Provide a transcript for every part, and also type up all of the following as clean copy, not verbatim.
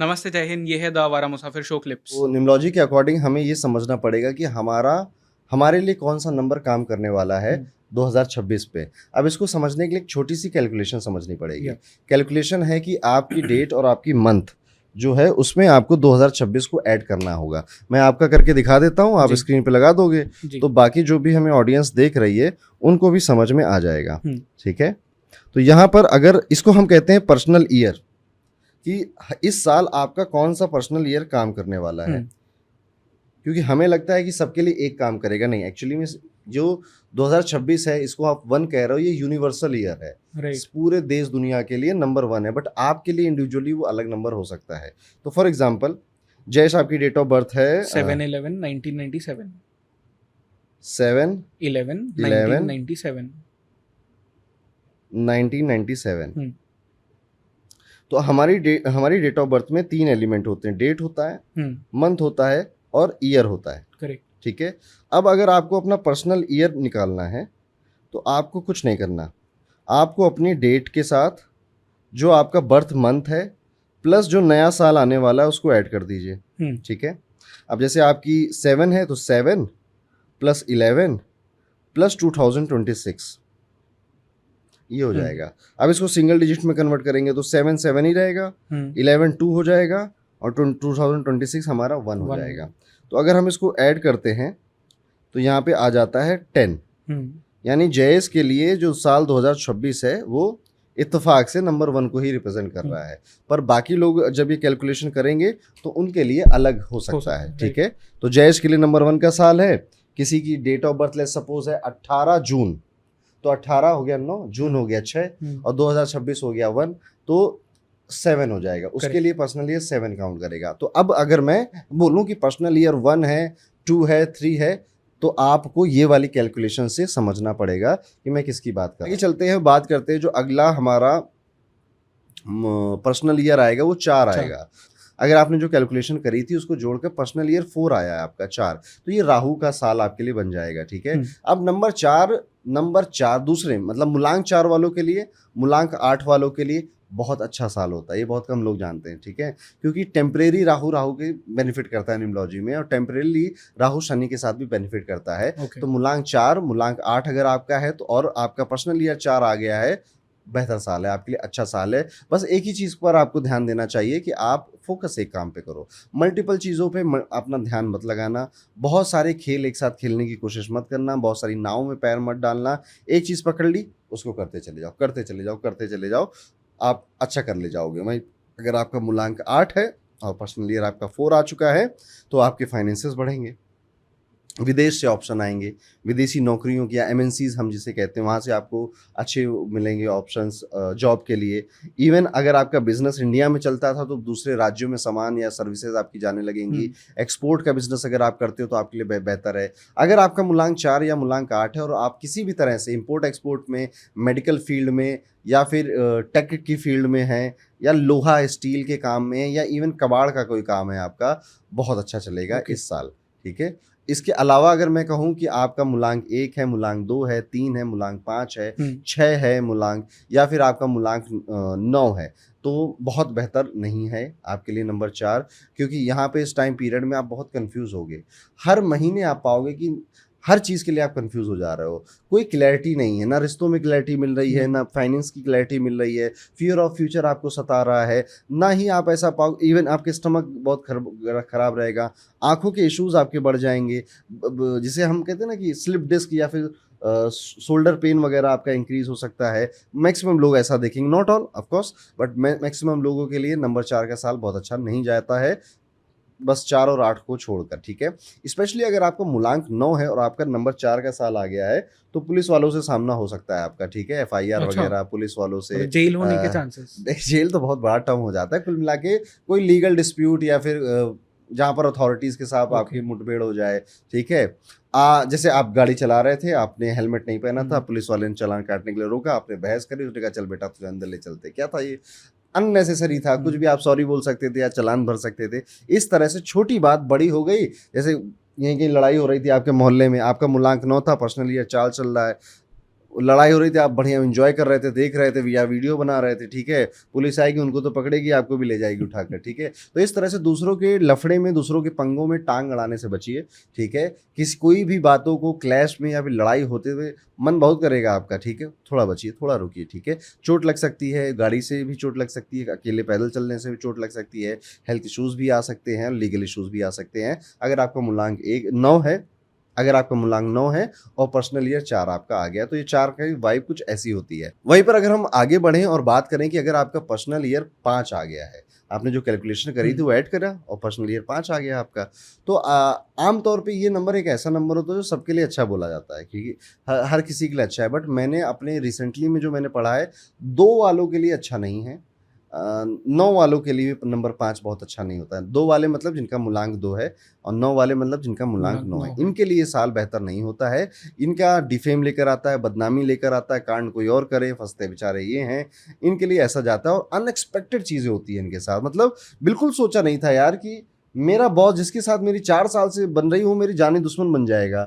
नमस्ते, जय हिंद। ये है द आवारा मुसाफिर शो क्लिप्स। तो न्यूमरोलॉजी के अकॉर्डिंग हमें ये समझना पड़ेगा कि हमारे लिए कौन सा नंबर काम करने वाला है 2026 पे। अब इसको समझने के लिए एक छोटी सी कैलकुलेशन समझनी पड़ेगी। या। कैलकुलेशन है कि आपकी डेट और आपकी मंथ जो है उसमें आपको 2026 को ऐड करना होगा। मैं आपका करके दिखा देता हूँ, आप जी। स्क्रीन पे लगा दोगे जी। तो बाकी जो भी हमें ऑडियंस देख रही है उनको भी समझ में आ जाएगा। ठीक है, तो यहाँ पर अगर इसको हम कहते हैं पर्सनल ईयर, कि इस साल आपका कौन सा पर्सनल ईयर काम करने वाला है। क्योंकि हमें लगता है कि सबके लिए एक काम करेगा, नहीं, एक्चुअली में जो 2026 है इसको आप 1 कह रहे हो, ये यूनिवर्सल ईयर है। राइट। पूरे देश दुनिया के लिए नंबर 1 है, बट आपके लिए इंडिविजुअली वो अलग नंबर हो सकता है। तो फॉर एग्जांपल, जयेश आपकी डेट ऑफ बर्थ है 7/11/1997। 7/11/1997। 1997। तो हमारी डेट ऑफ बर्थ में 3 एलिमेंट होते हैं, डेट होता है, मंथ होता है और ईयर होता है। करेक्ट। ठीक है, अब अगर आपको अपना पर्सनल ईयर निकालना है तो आपको कुछ नहीं करना, आपको अपनी डेट के साथ जो आपका बर्थ मंथ है प्लस जो नया साल आने वाला है उसको ऐड कर दीजिए। ठीक है, अब जैसे आपकी 7 है तो 7 + 11 + 2026 ये हो जाएगा। अब इसको सिंगल डिजिट में कन्वर्ट करेंगे तो 7 7 ही रहेगा, 11 2 हो जाएगा और 2026 हमारा 1 हो जाएगा। तो अगर हम इसको ऐड करते हैं तो यहाँ पे आ जाता है 10। यानी जयेश के लिए जो साल 2026 है वो इत्तेफाक से नंबर 1 को ही रिप्रेजेंट कर रहा है, पर बाकी लोग जब ये कैलकुलेशन करेंगे तो उनके लिए अलग हो सकता है। ठीक है, तो जयेश के लिए नंबर 1 का साल है, किसी की date of birth let's suppose है 18 जून, तो 18 हो गया 9, जून हो गया 6 और 2026 हो गया 1, तो 7 हो जाएगा। उसके लिए पर्सनल ईयर 7 काउंट करेगा। तो अब अगर मैं बोलूं कि पर्सनल ईयर 1 है, 2 है, 3 है, तो आपको ये वाली कैलकुलेशन से समझना पड़ेगा कि मैं किसकी बात कर रहा हूं। आगे चलते हैं, बात करते हैं जो अगला हमारा पर्सनल ईयर आएगा वो 4 आएगा। अगर आपने जो कैलकुलेशन करी थी उसको जोड़कर पर्सनल ईयर 4 आया है आपका 4, तो ये राहु का साल आपके लिए बन जाएगा। ठीक है, अब नंबर 4 दूसरे मतलब मूलांक 4 वालों के लिए, मूलांक 8 वालों के लिए बहुत अच्छा साल होता है। ये बहुत कम लोग जानते हैं। ठीक है, क्योंकि टेम्परेरी राहु के बेनिफिट करता है न्यूमरोलॉजी में, और टेम्परेरी राहु शनि के साथ भी बेनिफिट करता है। तो मूलांक 4 मूलांक 8 अगर आपका है तो, और आपका पर्सनल ईयर 4 आ गया है, बेहतर साल है आपके लिए, अच्छा साल है। बस एक ही चीज़ पर आपको ध्यान देना चाहिए कि आप फोकस एक काम पे करो, मल्टीपल चीज़ों पे अपना ध्यान मत लगाना, बहुत सारे खेल एक साथ खेलने की कोशिश मत करना, बहुत सारी नावों में पैर मत डालना। एक चीज़ पकड़ ली उसको करते चले जाओ, करते चले जाओ, करते चले जाओ, आप अच्छा कर ले जाओगे। भाई अगर आपका मूलांक 8 है और पर्सनल ईयर आपका 4 आ चुका है तो आपके फाइनेंसेस बढ़ेंगे, विदेश से ऑप्शन आएंगे, विदेशी नौकरियों की या एमएनसीज हम जिसे कहते हैं, वहाँ से आपको अच्छे मिलेंगे ऑप्शंस जॉब के लिए। इवन अगर आपका बिजनेस इंडिया में चलता था तो दूसरे राज्यों में सामान या सर्विसेज आपकी जाने लगेंगी। एक्सपोर्ट का बिजनेस अगर आप करते हो तो आपके लिए बेहतर है। अगर आपका मूलांक 4 या मूलांक 8 है और आप किसी भी तरह से इंपोर्ट एक्सपोर्ट में, मेडिकल फील्ड में या फिर टेक की फील्ड में है, या लोहा स्टील के काम में, या इवन कबाड़ का कोई काम है आपका, बहुत अच्छा चलेगा इस साल। ठीक है, इसके अलावा अगर मैं कहूँ कि आपका मूलांक 1 है, मूलांक 2 है, 3 है, मूलांक 5 है, 6 है मूलांक, या फिर आपका मूलांक 9 है, तो बहुत बेहतर नहीं है आपके लिए नंबर 4। क्योंकि यहाँ पे इस टाइम पीरियड में आप बहुत कंफ्यूज होगे। हर महीने आप पाओगे कि हर चीज़ के लिए आप कंफ्यूज हो जा रहे हो, कोई क्लैरिटी नहीं है, ना रिश्तों में क्लैरिटी मिल रही है, ना फाइनेंस की क्लैरिटी मिल रही है, फियर ऑफ फ्यूचर आपको सता रहा है, ना ही आप ऐसा पाओ, इवन आपके स्टमक बहुत खराब रहेगा, आंखों के इश्यूज आपके बढ़ जाएंगे, जिसे हम कहते हैं ना कि स्लिप डिस्क या फिर शोल्डर पेन वगैरह आपका इंक्रीज हो सकता है। मैक्सिमम लोग ऐसा देखेंगे, not all of course, but maximum लोगों के लिए नंबर 4 का साल बहुत अच्छा नहीं जाता है, बस 4 और 8 को छोड़कर। ठीक है, स्पेशली अगर आपका मूलांक 9 है और आपका नंबर 4 का साल आ गया है तो पुलिस वालों से सामना हो सकता है आपका। ठीक है, एफआईआर वगैरह पुलिस वालों से, जेल होने के चांसेस, जेल तो बहुत बड़ा टर्म हो जाता है। कुल मिला के कोई लीगल डिस्प्यूट या फिर जहाँ पर अथॉरिटीज के साथ आपकी मुठभेड़ हो जाए। ठीक है, जैसे आप गाड़ी चला रहे थे, आपने हेलमेट नहीं पहना था, पुलिस वाले ने चालान काटने के लिए रोका, आपने बहस करी, उसने कहा चल बेटा तुझे अंदर ले चलते, क्या था ये, अननेसेसरी था, कुछ भी आप सॉरी बोल सकते थे या चालान भर सकते थे। इस तरह से छोटी बात बड़ी हो गई। जैसे यहीं की लड़ाई हो रही थी आपके मोहल्ले में, आपका मूलांक 9 था, पर्सनल ईयर 4 चल रहा है, लड़ाई हो रही थी, आप बढ़िया एंजॉय कर रहे थे, देख रहे थे या वीडियो बना रहे थे, ठीक है, पुलिस आएगी उनको तो पकड़ेगी, आपको भी ले जाएगी उठाकर, ठीक है। तो इस तरह से दूसरों के लफड़े में, दूसरों के पंगों में टांग अड़ाने से बचिए, ठीक है। किसी कोई भी बातों को क्लैश में या फिर लड़ाई होते हुए मन बहुत करेगा आपका, ठीक है, थोड़ा बचिए, थोड़ा रुकिए, ठीक है। चोट लग सकती है, गाड़ी से भी चोट लग सकती है, अकेले पैदल चलने से भी चोट लग सकती है, हेल्थ इश्यूज़ भी आ सकते हैं, लीगल इश्यूज़ भी आ सकते हैं। अगर आपका मूलांक 9 है, अगर आपका मूलांक 9 है और पर्सनल ईयर 4 आपका आ गया, तो ये 4 की वाइब कुछ ऐसी होती है। वहीं पर अगर हम आगे बढ़ें और बात करें कि अगर आपका पर्सनल ईयर 5 आ गया है, आपने जो कैलकुलेशन करी थी वो ऐड करा और पर्सनल ईयर 5 आ गया आपका, तो आम तौर पे ये नंबर एक ऐसा नंबर होता है जो सबके लिए अच्छा बोला जाता है, क्योंकि हर किसी के लिए अच्छा है। बट मैंने अपने रिसेंटली में जो मैंने पढ़ा है, 2 वालों के लिए अच्छा नहीं है, 9 वालों के लिए भी नंबर 5 बहुत अच्छा नहीं होता है। 2 वाले मतलब जिनका मूलांक 2 है और 9 वाले मतलब जिनका मूलांक 9 है, इनके लिए साल बेहतर नहीं होता है। इनका डिफेम लेकर आता है, बदनामी लेकर आता है, कांड कोई और करे, फंसते बेचारे ये हैं, इनके लिए ऐसा जाता है। और अनएक्सपेक्टेड चीज़ें होती हैं इनके साथ, मतलब बिल्कुल सोचा नहीं था यार कि मेरा बॉस जिसके साथ मेरी 4 साल से बन रही हूँ मेरी जानी दुश्मन बन जाएगा।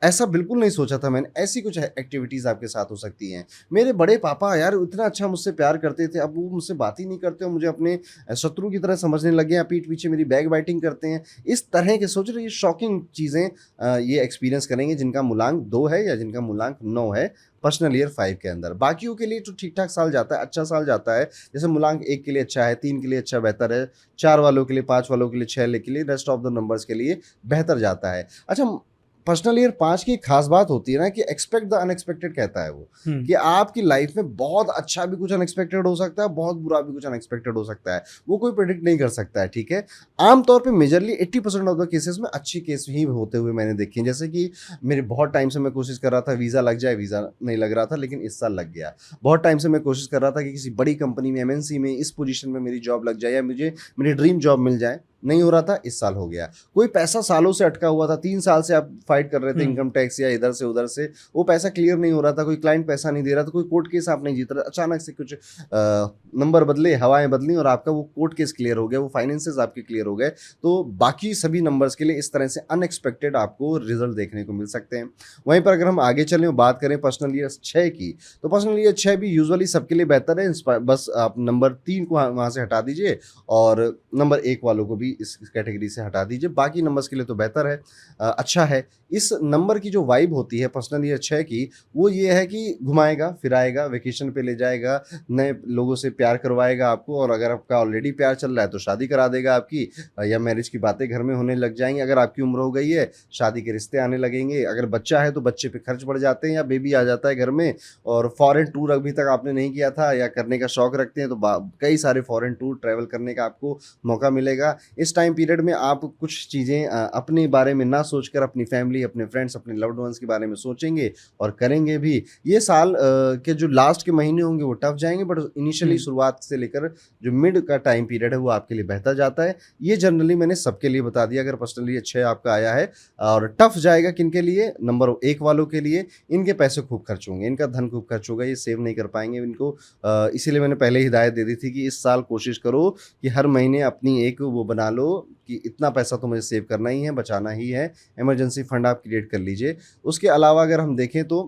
ऐसा बिल्कुल नहीं सोचा था मैंने। ऐसी कुछ एक्टिविटीज़ आपके साथ हो सकती हैं। मेरे बड़े पापा यार इतना अच्छा मुझसे प्यार करते थे, अब वो मुझसे बात ही नहीं करते और मुझे अपने शत्रु की तरह समझने लगे हैं, पीठ पीछे मेरी बैक बाइटिंग करते हैं। इस तरह के सोच रहे, ये शॉकिंग चीज़ें ये एक्सपीरियंस करेंगे जिनका मूलांक 2 है या जिनका मूलांक 9 है पर्सनल ईयर 5 के अंदर। बाकियों के लिए तो ठीक ठाक साल जाता है, अच्छा साल जाता है। जैसे मूलांक 1 के लिए अच्छा है, 3 के लिए अच्छा बेहतर है, 4 वालों के लिए, 5 वालों के लिए, 6 के लिए, रेस्ट ऑफ द नंबर्स के लिए बेहतर जाता है। अच्छा, पर्सनल ईयर 5 की खास बात होती है ना कि एक्सपेक्ट द अनएक्सपेक्टेड कहता है वो, कि आपकी लाइफ में बहुत अच्छा भी कुछ अनएक्सपेक्टेड हो सकता है, बहुत बुरा भी कुछ अनएक्सपेक्टेड हो सकता है, वो कोई प्रेडिक्ट नहीं कर सकता है, ठीक है। आमतौर पे मेजरली 80% ऑफ द केसेस में अच्छी केस ही होते हुए मैंने देखे हैं। जैसे कि मेरे बहुत टाइम से मैं कोशिश कर रहा था वीज़ा लग जाए, वीज़ा नहीं लग रहा था, लेकिन इस साल लग गया। बहुत टाइम से मैं कोशिश कर रहा था कि किसी बड़ी कंपनी में, एमएनसी में, इस पोजीशन में मेरी जॉब लग जाए या मुझे मेरी ड्रीम जॉब मिल जाए, नहीं हो रहा था, इस साल हो गया। कोई पैसा सालों से अटका हुआ था, 3 साल से आप फाइट कर रहे थे इनकम टैक्स या इधर से उधर से, वो पैसा क्लियर नहीं हो रहा था, कोई क्लाइंट पैसा नहीं दे रहा था, कोई कोर्ट केस आप नहीं जीत रहे, अचानक से कुछ नंबर बदले, हवाएं बदली और आपका वो कोर्ट केस क्लियर हो गया, वो फाइनेंसेस आपके क्लियर हो गए। तो बाकी सभी नंबर्स के लिए इस तरह से अनएक्सपेक्टेड आपको रिजल्ट देखने को मिल सकते हैं। वहीं पर अगर हम आगे चलें और बात करें पर्सनल ईयर 6 की, तो पर्सनल ईयर 6 भी यूजुअली सबके लिए बेहतर है। बस आप नंबर 3 को वहाँ से हटा दीजिए और नंबर 1 वालों को भी इस कैटेगरी से हटा दीजिए, बाकी नंबर्स के लिए तो बेहतर है, अच्छा है। इस नंबर की जो वाइब होती है पर्सनल ईयर 6 की, वो ये है कि घुमाएगा फिराएगा, वेकेशन पे ले जाएगा, नए लोगों से प्यार करवाएगा आपको, और अगर आपका ऑलरेडी प्यार चल रहा है तो शादी करा देगा आपकी, या मैरिज की बातें घर में होने लग जाएंगी। अगर आपकी उम्र हो गई है, शादी के रिश्ते आने लगेंगे। अगर बच्चा है तो बच्चे पे खर्च बढ़ जाते हैं, या बेबी आ जाता है घर में। और फॉरेन टूर अभी तक आपने नहीं किया था या करने का शौक रखते हैं, तो कई सारे फॉरेन टूर ट्रैवल करने का आपको मौका मिलेगा। इस टाइम पीरियड में आप कुछ चीज़ें अपने बारे में ना सोचकर अपनी फैमिली, अपने फ्रेंड्स, अपने लव्ड वंस के बारे में सोचेंगे और करेंगे भी। ये साल के जो लास्ट के महीने होंगे वो टफ जाएंगे, बट इनिशियली शुरुआत से लेकर जो मिड का टाइम पीरियड है वो आपके लिए बेहतर जाता है। ये जनरली मैंने सबके लिए बता दिया। अगर पर्सनली अच्छे आपका आया है, और टफ जाएगा किनके लिए, नंबर 1 वालों के लिए। इनके पैसे खूब खर्च होंगे, इनका धन खूब खर्च होगा, ये सेव नहीं कर पाएंगे इनको। इसीलिए मैंने पहले हिदायत दे दी थी कि इस साल कोशिश करो कि हर महीने अपनी एक वो बना लो कि इतना पैसा तो मुझे सेव करना ही है, बचाना ही है। इमरजेंसी फंड आप क्रिएट कर लीजिए। उसके अलावा अगर हम देखें तो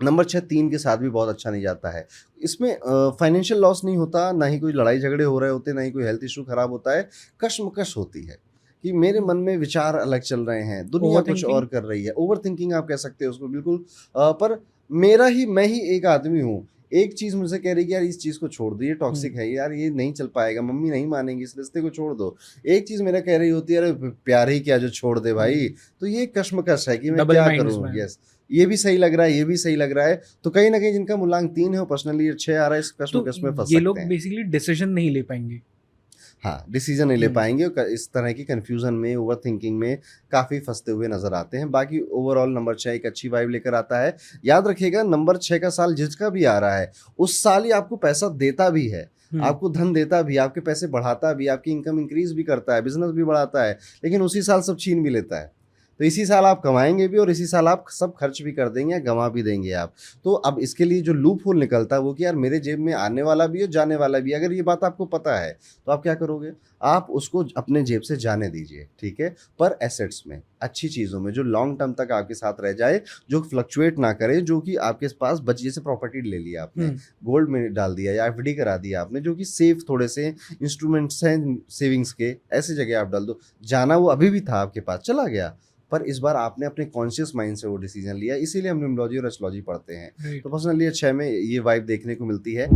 नंबर 6 3 के साथ भी बहुत अच्छा नहीं जाता है। इसमें फाइनेंशियल लॉस नहीं होता, ना ही कोई लड़ाई झगड़े हो रहे होते, ना ही कोई हेल्थ इशू खराब होता है। कश्मकश होती है कि मेरे मन में विचार अलग चल रहे हैं, दुनिया कुछ और कर रही है। ओवर थिंकिंग आप कह सकते हैं उसको, बिल्कुल। पर मैं ही एक आदमी हूँ, एक चीज़ मुझसे कह रही है कि यार इस चीज़ को छोड़ दो, ये टॉक्सिक है यार, ये नहीं चल पाएगा, मम्मी नहीं मानेंगी, इस रिश्ते को छोड़ दो। एक चीज़ मेरा कह रही होती है, अरे प्यार ही क्या जो छोड़ दे भाई। तो ये कश्मकश है कि मैं क्या करूँ। यस, ये भी सही लग रहा है, ये भी सही लग रहा है। तो कहीं ना कहीं जिनका मूलांक 3 है और पर्सनली 6 आ रहा है, इस कश्मकश में फंस सकते हैं। ये लोग बेसिकली डिसीजन नहीं ले पाएंगे। हाँ, डिसीजन नहीं ले पाएंगे और इस तरह की कंफ्यूजन में, ओवर थिंकिंग में काफ़ी फंसते हुए नजर आते हैं। बाकी ओवरऑल नंबर 6 एक अच्छी वाइब लेकर आता है। याद रखिएगा, नंबर 6 का साल जिसका भी आ रहा है, उस साल ही आपको पैसा देता भी है, आपको धन देता भी, आपके पैसे बढ़ाता भी, आपकी इनकम इंक्रीज भी करता है, बिजनेस भी बढ़ाता है, लेकिन उसी साल सब छीन भी लेता है। तो इसी साल आप कमाएंगे भी और इसी साल आप सब खर्च भी कर देंगे, गंवा भी देंगे आप। तो अब इसके लिए जो लूप होल निकलता है वो कि यार मेरे जेब में आने वाला भी है, जाने वाला भी है। अगर ये बात आपको पता है तो आप क्या करोगे, आप उसको अपने जेब से जाने दीजिए, ठीक है, पर एसेट्स में, अच्छी चीज़ों में, जो लॉन्ग टर्म तक आपके साथ रह जाए, जो फ्लक्चुएट ना करे, जो कि आपके पास बच, जैसे प्रॉपर्टी ले लिया आपने, गोल्ड में डाल दिया या एफडी करा दिया आपने, जो कि सेफ थोड़े से इंस्ट्रूमेंट्स हैं सेविंग्स के, ऐसी जगह आप डाल दो। जाना वो अभी भी था आपके पास, चला गया, पर इस बार आपने अपने कॉन्शियस माइंड से वो डिसीजन लिया, इसीलिए हम न्यूमरोलॉजी और एस्ट्रोलॉजी पढ़ते हैं। राइट। तो पर्सनली 6 में ये वाइब देखने को मिलती है।